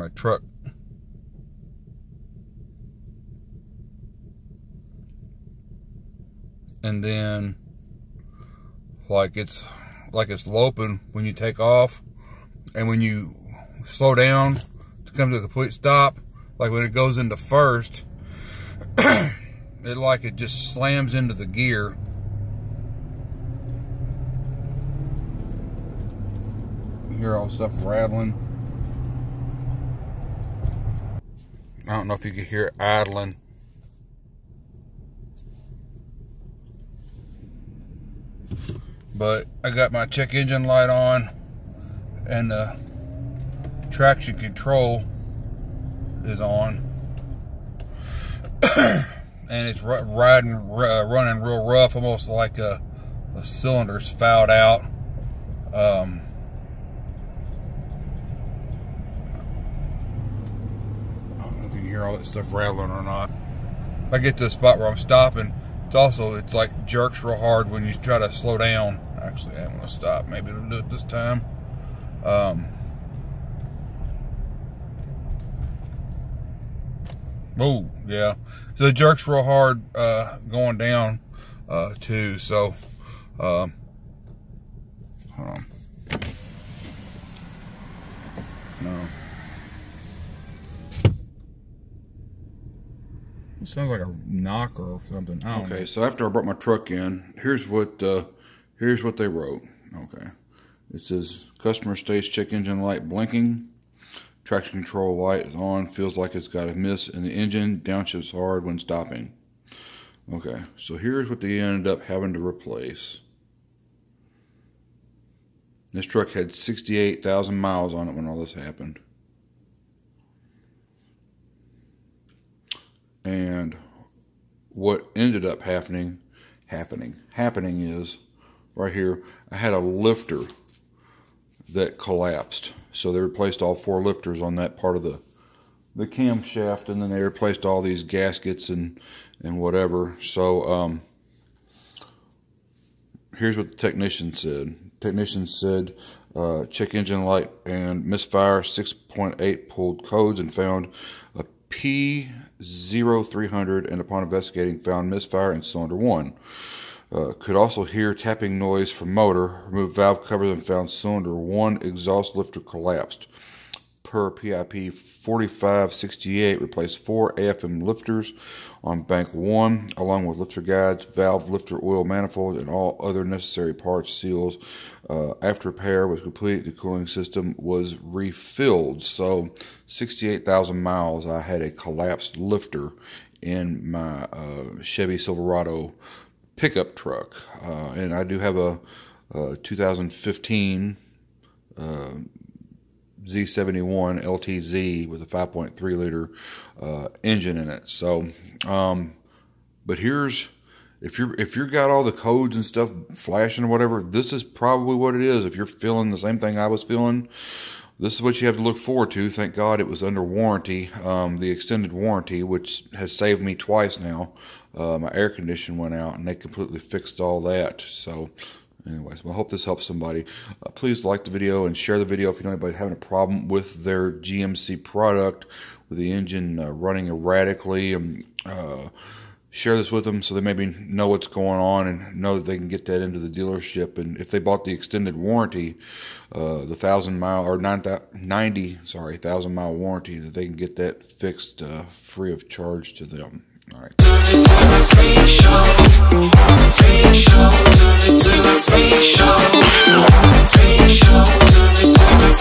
my truck. And then like it's loping when you take off, and when you slow down to come to a complete stop, like when it goes into first, it just slams into the gear. You hear all the stuff rattling. I don't know if you can hear it idling. But I got my check engine light on, and the traction control is on, and it's running real rough, almost like a cylinder's fouled out. I don't know if you can hear all that stuff rattling or not. If I get to the spot where I'm stopping, it's like jerks real hard when you try to slow down. Actually, I'm gonna stop. Maybe it'll do it this time. Oh, yeah. So it jerks real hard going down too. So, hold on. No. It sounds like a knocker or something. Okay, so after I brought my truck in, here's what they wrote. Okay, it says customer states check engine light blinking, traction control light is on, feels like it's got a miss in the engine, downshifts hard when stopping. Okay, so here's what they ended up having to replace. This truck had 68,000 miles on it when all this happened. And what ended up happening is, right here, I had a lifter that collapsed. So they replaced all 4 lifters on that part of the camshaft, and then they replaced all these gaskets and whatever. So here's what the technician said. Technician said check engine light and misfire 6.8, pulled codes and found a P0300, and upon investigating found misfire in cylinder 1. Could also hear tapping noise from motor. Removed valve covers and found cylinder 1 exhaust lifter collapsed. Per PIP 4568, replaced 4 AFM lifters on bank 1, along with lifter guides, valve, lifter oil manifold, and all other necessary parts, seals. After repair was complete, the cooling system was refilled. So 68,000 miles, I had a collapsed lifter in my Chevy Silverado pickup truck. And I do have a 2015 Z71 LTZ with a 5.3 liter engine in it. So, but here's, if you're got all the codes and stuff flashing or whatever, this is probably what it is. If you're feeling the same thing I was feeling, this is what you have to look forward to. Thank God it was under warranty, the extended warranty, which has saved me twice now. My air condition went out and they completely fixed all that. So anyways, well, I hope this helps somebody. Please like the video and share the video if you know anybody having a problem with their GMC product, with the engine running erratically. Share this with them so they maybe know what's going on and know that they can get that into the dealership. And if they bought the extended warranty, the 1,000 mile or 90,000 mile warranty, that they can get that fixed free of charge to them. All right. Turn it to a free show. Free show. Turn it to a free show. Free show. Turn it to a